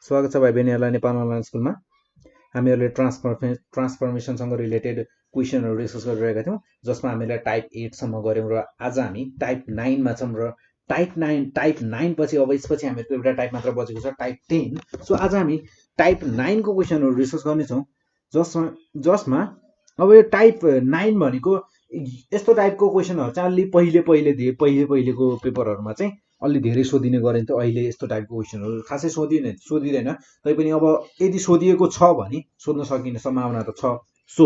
स्वागत छ भाइ बहिनीहरुलाई नेपाल अनलाइन स्कुलमा। हामीहरुले ट्रान्सफर्मेसनसँग रिलेटेड क्वेशनहरु डिस्कस गरिरहेका थियौं, जसमा हामीले टाइप 8 सम्म गर्यौं र आज हामी टाइप 9 मा छौं र टाइप 9 पछि अब यसपछि हामीहरुको एउटा टाइप मात्र बचेको छ, टाइप 10। सो आज हामी टाइप 9 को क्वेशनहरु डिस्कस गर्ने छौं, जसमा अब यो टाइप 9 भनेको यस्तो टाइपको क्वेशनहरु चाहिँ अलि पहिलेको पेपरहरुमा चाहिँ अलि धेरै सोधिने गरिन्थ्यो। अहिले यस्तो टाइपको क्वेशनहरु खासै सोधिदैन, तैपनि अब यदि सोधिएको छ भने सोध्न सकिने सम्भावना त छ। सो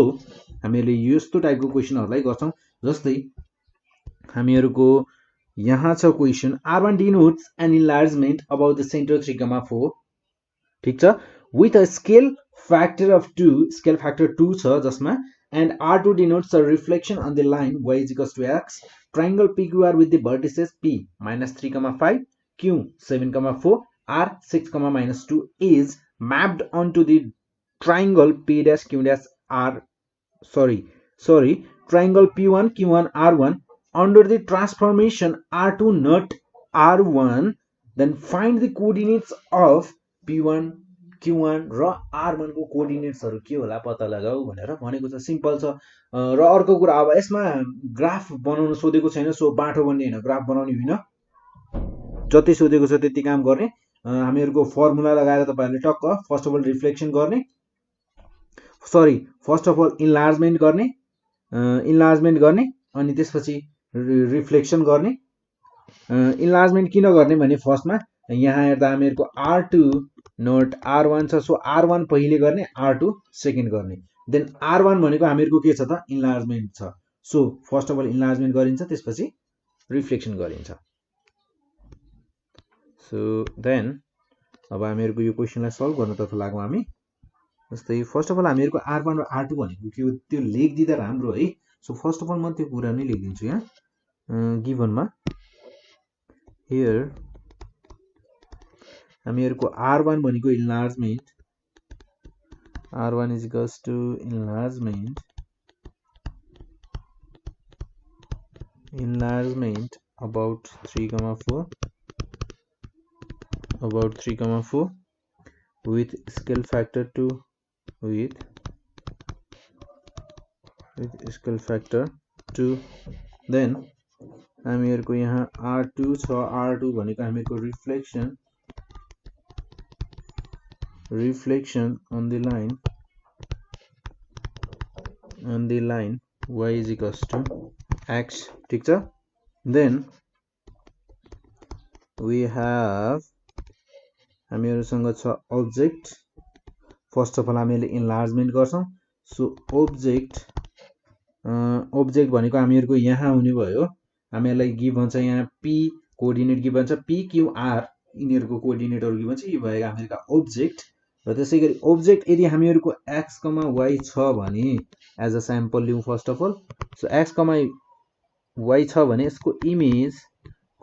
हामीले यस्तो टाइपको क्वेशनहरुलाई गर्छौं, जस्तै हामीहरुको यहाँ छ question R1 denotes an enlargement about the center 3,4, ठीक छ, with a scale factor of 2, scale factor 2 छ जसमा, and R2 denotes a reflection on the line y is equals to x, triangle PQR with the vertices P minus 3,5, Q 7,4, R 6,-2 is mapped onto the triangle P dash Q dash R, triangle P1 Q1 R1 under the transformation R2 not R1, then find the coordinates of P1 Q1 र R1 को कोअर्डिनेट्सहरु के होला पत्ता लगाऊ भनेर भनेको छ। Simple छ। र अर्को कुरा, अब यसमा ग्राफ बनाउन सोधेको छैन, सो बाटो बन्ने हैन, ग्राफ बनाउने होइन, जति सोधेको छ त्यति काम गर्ने। हामीहरुको फर्मुला लगाएर तपाईहरुले टक्क फर्स्ट अफ अल रिफ्लेक्सन गर्ने, फर्स्ट अफ अल इन्लार्जमेन्ट गर्ने अनि त्यसपछि रिफ्लेक्सन गर्ने। इन्लार्जमेन्ट किन गर्ने भने फर्स्टमा यहाँ हेर्दा हामीहरुको R2 नोट R1 छ, सो R1 पहिले गर्ने, R2 सेकेन्ड गर्ने, देन R1 भनेको हामीहरुको के छ त, इन्लार्जमेन्ट छ। So first of all enlargement गरिन्छ, त्यसपछि रिफ्लेक्सन गरिन्छ। सो देन अब हामीहरुको यो क्वेशनलाई सल्भ गर्नतर्फ लागौं हामी। जस्तै फर्स्ट अफ अल हामीहरुको R1 र R2 भनेको के हो त्यो लेखिदिँदा राम्रो है। सो फर्स्ट अफ अल म त्यो कुरा नै लेखिदिन्छु यहाँ गिभनमा। हियर हामीहरुको R1 भनेको enlargement, R1 is equals to enlargement about 3,4 with scale factor 2 with scale factor 2। then हामीहरुको यहाँ R2 छ, R2 भनेको हामीहरुको reflection on the line y is equals to x, ठीक छ। then we have हामीहरुसँग छ ऑब्जेक्ट। फर्स्ट अफ अल हामीले enlargement गर्छौं। So object भनेको हामीहरुको यहाँ हुने भयो, हामीहरुलाई गिभन छ यहाँ p कोअर्डिनेट गिभन छ, p q r यिनीहरुको कोअर्डिनेटहरु गिभन छ, यो भयो हामीहरुको ऑब्जेक्ट। र त्यसैगरी ऑब्जेक्ट यदि हामीहरुको x, y छ भने एज अ स्याम्पल लिउँ first of all. So x, y छ भने यसको इमेज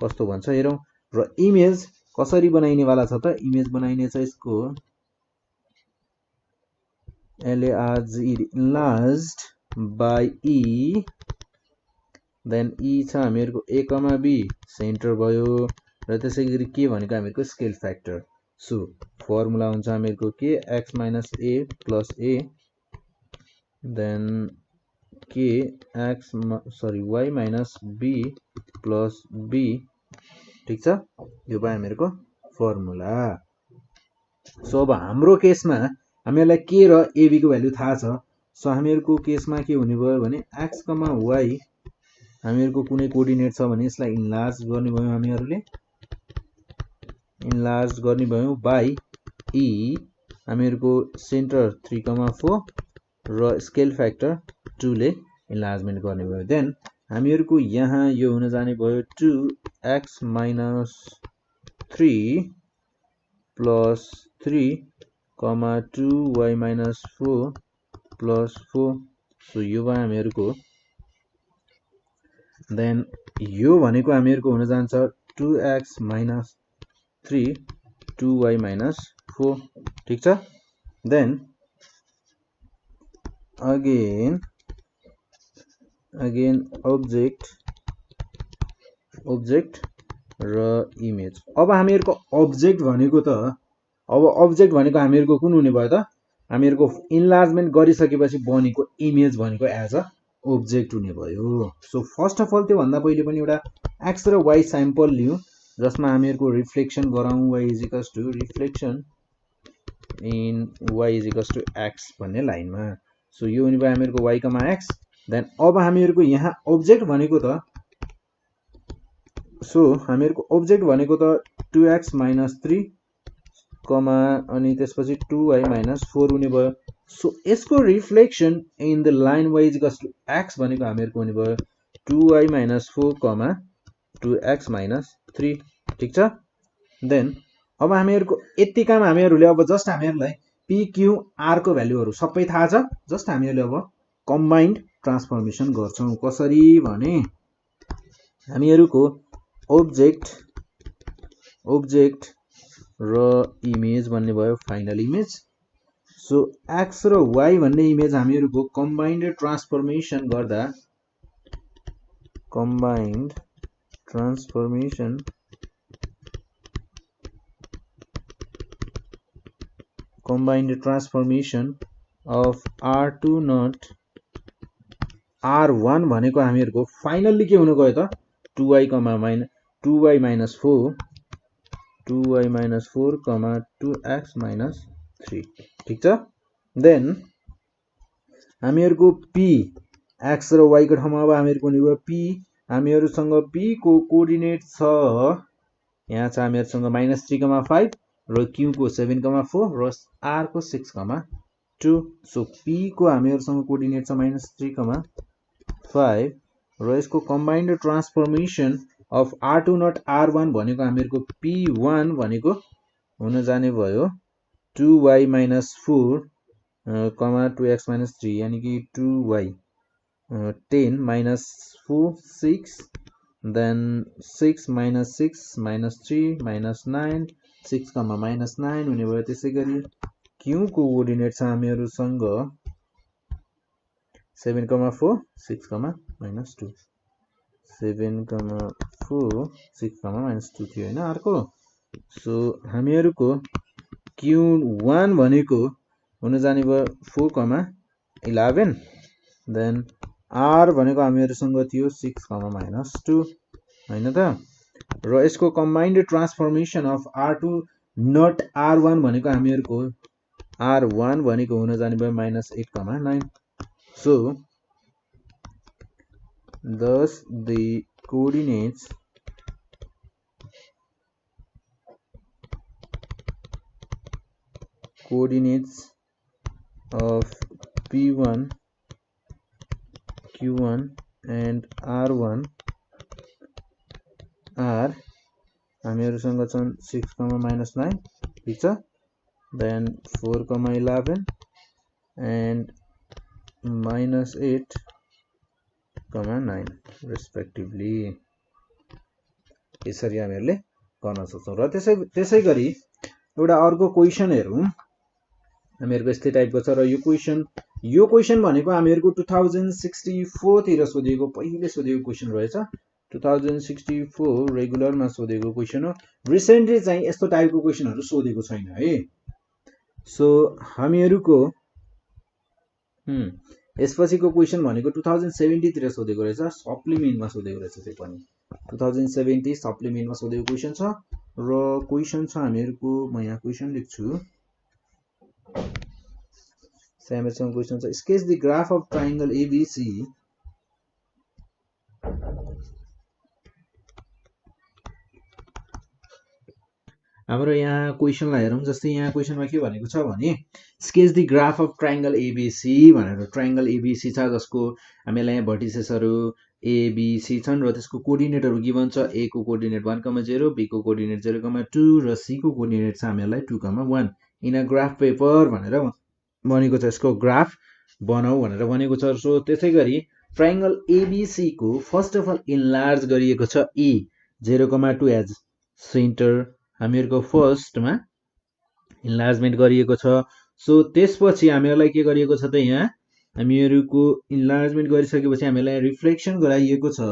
कस्तो भन्छ हेरौं। र इमेज कसरी बनाइने वाला छ त, इमेज बनाइने छ यसको enlarged by e, then e छ हामीहरुको a, b सेन्टर भयो, र त्यसैगरी के भनेको हामीहरुको स्केल फ्याक्टर। सो फर्मुला हुन्छ हामीहरुको के x minus a plus a, then के y minus b plus b, ठीक छ। यो भयो हामीहरुको फर्मुला। सो अब हाम्रो केसमा हामीहरुलाई के र ab को भ्यालु थाहा छ। सो हामीहरुको केसमा के हुने भयो भने x, y हामीहरुको कुनै कोअर्डिनेट छ भने यसलाई इन्लार्ज गर्ने भयो, हामीहरुले इन्लार्ज गर्ने भयो बाइ e, हामीहरुको सेन्टर 3,4 र स्केल फ्याक्टर 2 ले इन्लार्जमेन्ट गर्ने भयो। देन हामीहरुको यहाँ यो हुन जाने भयो 2x minus 3 plus 3, 2y minus 4 plus 4। So यो भयो हामीहरुको। देन यो भनेको हामीहरुको हुन जान्छ 2x minus 3 2y minus 4, ठीक छ। देन अगेन ऑब्जेक्ट र इमेज। अब हामीहरुको ऑब्जेक्ट भनेको त अब अब्जेक्ट भनेको हामीहरुको कुन हुने भयो त हामीहरुको इन्लार्जमेन्ट गरिसकेपछि बनेको इमेज भनेको एज अ ऑब्जेक्ट हुने भयो सो फर्स्ट अफ अल त्यो भन्दा पहिले पनि एउटा एक्स र वाई स्याम्पल लियौ जसमा हामीहरुको रिफ्लेक्सन गराउँ y equals to reflection in y equals to x भन्ने लाइनमा सो यो हुने भयो हामीहरुको y, x देन अब हामीहरुको यहाँ ऑब्जेक्ट भनेको त सो हामीहरुको ऑब्जेक्ट भनेको त 2x - 3 अनि त्यसपछि 2y - 4 हुने भयो सो यसको reflection in the line y equals to x भनेको हामीहरुको हुने भयो 2y - 4 2x - 3 ठीक छ देन अब हामीहरुको यतिकामा हामीहरुले अब जस्ट हामीहरुलाई p q r को भ्यालुहरु सबै थाहा छ जस्ट हामीहरुले अब कम्बाइन्ड ट्रान्सफर्मेसन गर्छौं कसरी भने हामीहरुको ऑब्जेक्ट र इमेज भन्ने भयो फाइनल इमेज सो x र y भन्ने इमेज हामीहरुको कम्बाइन्ड ट्रान्सफर्मेसन गर्दा combined transformation of r2 not r1 भनेको हामीहरुको फाइनली के हुन गयो त 2y - 4 2x - 3 ठीक छ देन हामीहरुको p x र y को ठाउँमा अब हामीहरुको हुने भयो p हामीहरुसँग p को कोअर्डिनेट छ यहाँ छ हामीहरुसँग -3,5 र q को 7,4 र r को 6,2 सो p को हामीहरुसँग कोअर्डिनेट छ -3,5 र यसको combined transformation of r2 not r1 भनेको हामीहरुको p1 भनेको हुन जाने भयो 2y - 4 2x - 3 यानी कि 2y 10 - 4 6 then 6 - 6 - 3 - 9 6, -9 हुने भयो त्यसैगरी q को कोअर्डिनेट छ हामीहरुसँग 7,4 6, -2 7,4 6, -2 थियो हैन अर्को सो हामीहरुको q1 भनेको हुन जाने भयो 4,11 देन r भनेको हामीहरुसँग थियो 6, -2 हैन त र यसको combined transformation of r2 not r1 भनेको हामीहरुको r1 भनेको हुन जाने भयो -8,9 so thus the coordinates of p1 q1 and r1 are हामीहरुसँग छन् 6, -9 ठीक छ then 4,11 and -8,9 respectively यसरी हामीहरुले गर्न सक्छौं र त्यसैगरी एउटा अर्को क्वेशन हेरौं हामीहरुको यस्तै टाइपको छ र यो क्वेशन भनेको हामीहरुको 2064 तिर सोधिएको पहिले सोधिएको क्वेशन रहेछ 2064 रेगुलरमा सोधेको क्वेशन हो रिसेन्टली चाहिँ यस्तो टाइपको क्वेशनहरु सोधेको छैन है सो हामीहरुको यसपछिको क्वेशन भनेको 2070 तिर सोधेको रहेछ सप्लिमेन्टमा सोधेको रहेछ त्यो पनि 2070 सप्लिमेन्टमा सोधेको क्वेशन छ र क्वेशन छ हामीहरुको म यहाँ क्वेशन लेख्छु हामीहरुसँग क्वेशन छ sketch the graph of triangle ABC हाम्रो यहाँ क्वेशनलाई हेरौं जस्तै यहाँ क्वेशनमा के भनेको छ भने sketch the graph of triangle ABC भनेर ट्रायंगल ABC छ जसको हामीलाई यहाँ भर्टिसेसहरु ABC छन् र त्यसको कोअर्डिनेटहरु गिवन छ A को कोअर्डिनेट 1,0 B को कोअर्डिनेट 0,2 र C को कोअर्डिनेट छ हामीलाई 2,1 इन अ ग्राफ पेपर भनेर भनेको छ यसको ग्राफ बनाऊ भनेर भनेको छ सो त्यसैगरी ट्रायंगल ABC को फर्स्ट अफ अल इन्लार्ज गरिएको छ E 0,2 एज सेन्टर हामीहरुको फर्स्टमा इन्लार्जमेन्ट गरिएको छ सो त्यसपछि हामीहरुलाई के गरिएको छ त यहाँ हामीहरुको इन्लार्जमेन्ट गरिसकेपछि हामीलाई रिफ्लेक्सन गराइएको छ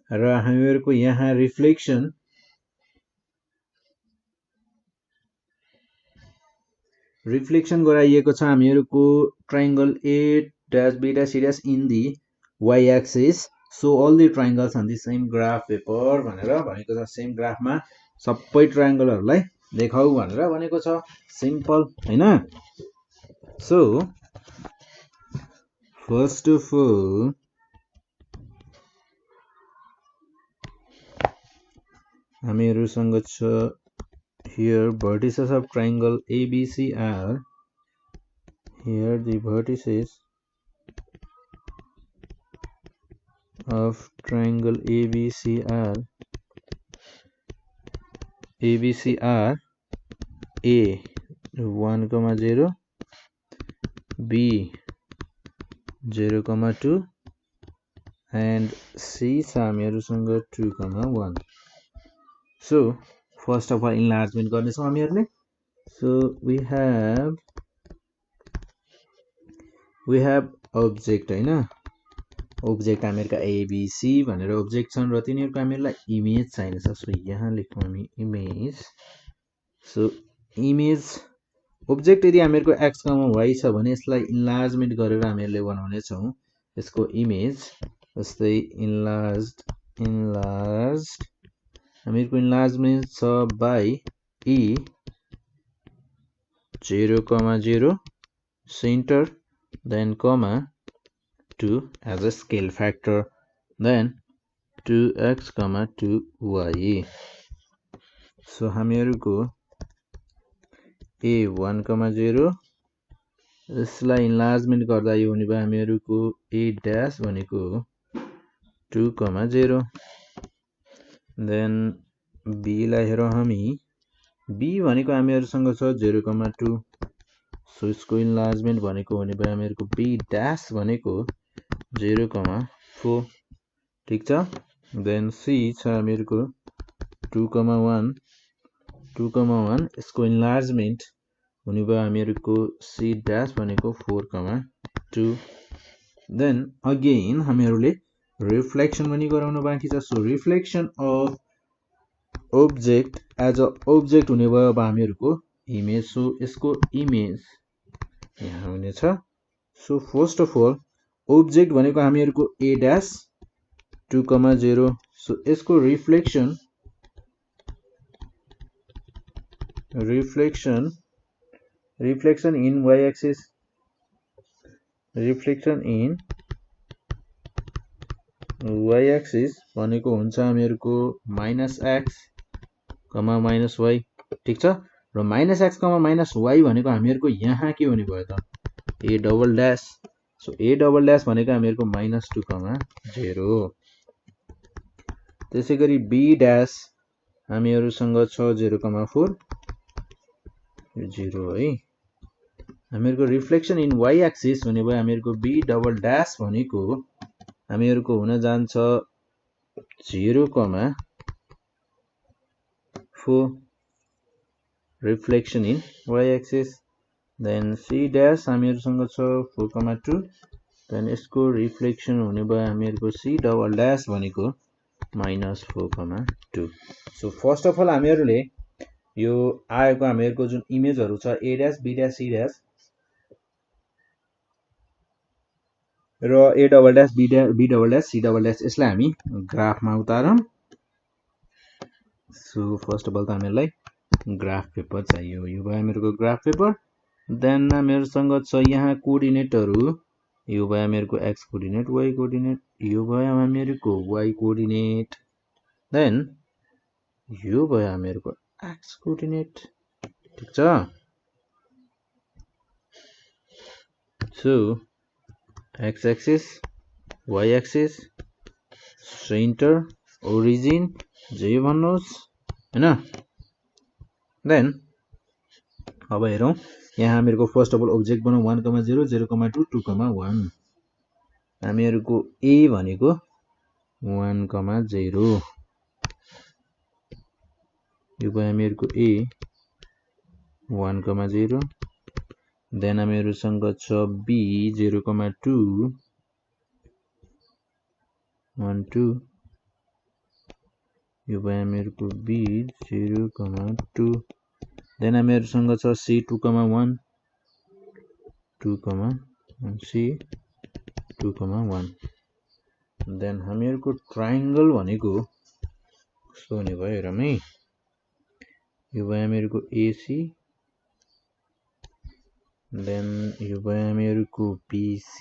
र हामीहरुको यहाँ रिफ्लेक्सन रिफ्लेक्सन गराइएको छ हामीहरुको triangle A dash B dash C dash in the y axis. So all the triangles on the same graph paper भनेर भनेको छ। सेम ग्राफमा सबै ट्रायंगलहरुलाई देखाऊ भनेर भनेको छ। सिम्पल हैन। So first of all हामीहरुसँग छ here vertices of triangle ABC are here the vertices of triangle ABC are A 1, 0, B 0, 2 and C हामीहरुसँग 2, 1. So first of all enlargement गर्ने छौं हामीहरुले। So we have object हैन। object हामीहरुका ABC भनेर object छन् र तिनीहरुको हामीहरुलाई image चाहिन्छ। So यहाँ लेखौं हामी image. So image object यदि हामीहरुको x, y छ भने यसलाई enlargement गरेर हामीहरुले बनाउने छौं यसको इमेज। जस्तै enlarged हामीहरुको enlargement छ by E 0, 0 center then comma 2 as a scale factor then 2x, 2y. So हामीहरुको A 1, 0 यसलाई enlargement गर्दा यो हुने भयो हामीहरुको A dash भनेको 2, 0 then B लाई हेरौं हामी। B भनेको हामीहरुसँग छ 0, 2 सो यसको enlargement भनेको हुने भयो हामीहरुको B dash भनेको 0, 4 ठीक छ। then C छ हामीहरुको 2, 1 यसको enlargement हुने भयो हामीहरुको C dash भनेको 4, 2 then again हामीहरुले reflection पनि गराउन बाँकी छ। So reflection of object as a object हुने भयो अब हामीहरुको इमेज। सो यसको इमेज यहाँ हुने छ। So first of all object भनेको हामीहरुको A dash 2, 0 सो यसको reflection in y axis भनेको हुन्छ हामीहरुको -x, -y ठीक छ। र -x, -y भनेको हामीहरुको यहाँ के हुने भयो त A double dash। So A double dash भनेको हामीहरुको -2, 0 त्यसैगरी B dash हामीहरुसँग छ 0, 4 यो 0 है। हामीहरुको रिफ्लेक्सन इन y एक्सिस हुने भयो हामीहरुको B double dash भनेको हामीहरुको हुन जान्छ 0, 4 reflection in y axis then C dash हामीहरुसँग छ 4, 2 then यसको रिफ्लेक्सन हुने भयो हामीहरुको C double dash भनेको -4, 2 सो फर्स्ट अफ अल हामीहरुले यो आएको हामीहरुको जुन इमेजहरु छ A dash, B dash, C dash र A double dash, B double dash, C double dash यसलाई हामी ग्राफमा उतारौं। सो फर्स्ट अफ अल त हामीहरुलाई ग्राफ पेपर चाहियो। यो भयो हामीहरुको ग्राफ पेपर। देन हामीहरुसँग छ यहाँ कोअर्डिनेटहरु। यो भयो हामीहरुको x कोअर्डिनेट, y कोअर्डिनेट, यो भयो हामीहरुको y कोअर्डिनेट देन यो भयो हामीहरुको x कोअर्डिनेट ठीक छ। So x axis, y axis, centre, origin जे भन्नुस् हैन। देन अब हेरौं यहाँ हामीहरुको फर्स्ट अफ अल ऑब्जेक्ट बनाऊ 1, 0, 0, 2, 2, 1 हामीहरुको A भनेको 1, 0 यो भयो हामीहरुको A 1, 0 देन हामीहरुसँग छ B 0, 2 1, 2 यो भयो हामीहरुको B 0, 2 देन हामीहरुसँग छ C 2, 1 C 2,1 देन हामीहरुको ट्रायंगल भनेको कस्तो हुने भयो हेरौँ है यो भयो हामीहरुको AC देन यो भयो हामीहरुको BC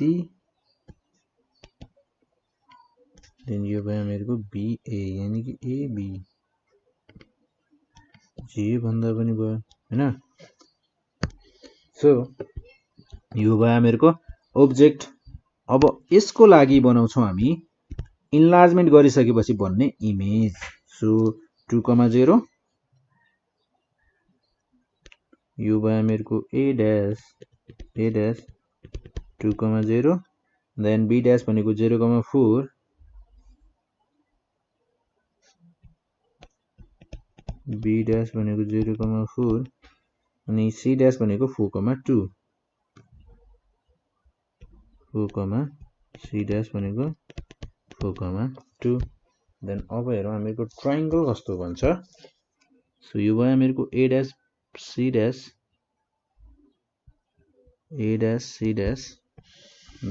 देन यो भयो हामीहरुको BA यानी कि AB जे भन्दा पनि भयो हैन सो यो भयो हामीहरुको ऑब्जेक्ट अब यसको लागि बनाउँछौं हामी इन्लार्जमेन्ट गरिसकेपछि बन्ने इमेज सो 2,0 यो भयो हामीहरुको A dash 2,0 then B dash भनेको 0,4 B dash भनेको 0,4 अनि C dash भनेको 4,2 C dash भनेको 4,2 देन अब हेरौँ हामीहरुको ट्रायंगल कस्तो भन्छ सो यो भयो हामीहरुको A dash C dash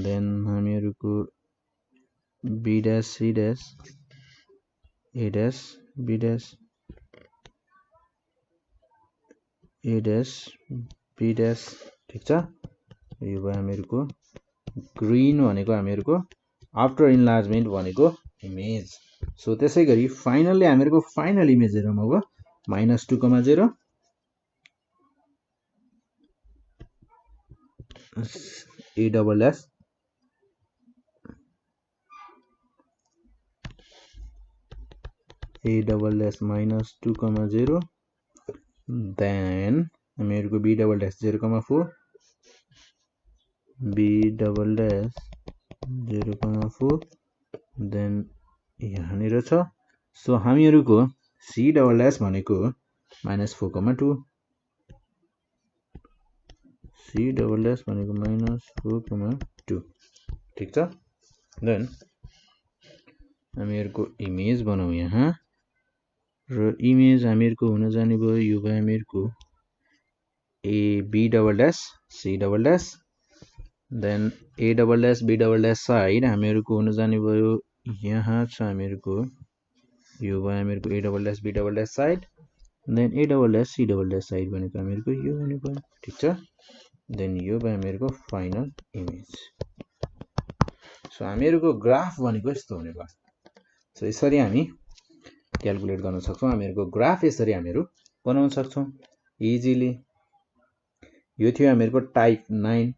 then हामीहरुको B dash C dash A dash B dash A dash B dash ठीक छ यो भयो हामीहरुको ग्रीन भनेको हामीहरुको आफ्टर इन्लार्जमेन्ट भनेको इमेज सो त्यसैगरी फाइनली हामीहरुको फाइनल इमेज हेरौँ अब -2,0 A double dash -2,0 then हामीहरुको B double dash 0,4 B double dash 0,4 then यहाँनिर छ सो हामीहरुको C double dash भनेको -4,2 C double dash भनेको -4,2 ठीक छ देन हामीहरुको इमेज बनाऊ यहाँ र इमेज हामीहरुको हुन जाने भयो यो भयो हामीहरुको A B double dash C double dash then A double dash B double dash side हामीहरुको हुन जाने भयो यहाँ छ हामीहरुको यो भयो हामीहरुको A double dash B double dash side then A double dash C double dash side भनेको हामीहरुको यो हुने भयो ठीक छ देन यो भयो हामीहरुको फाइनल इमेज सो हामीहरुको ग्राफ भनेको यस्तो हुने भयो सो यसरी हामी क्याल्कुलेट गर्न सक्छौं हामीहरुको ग्राफ यसरी हामीहरु बनाउन सक्छौं इजिली यो थियो हामीहरुको टाइप 9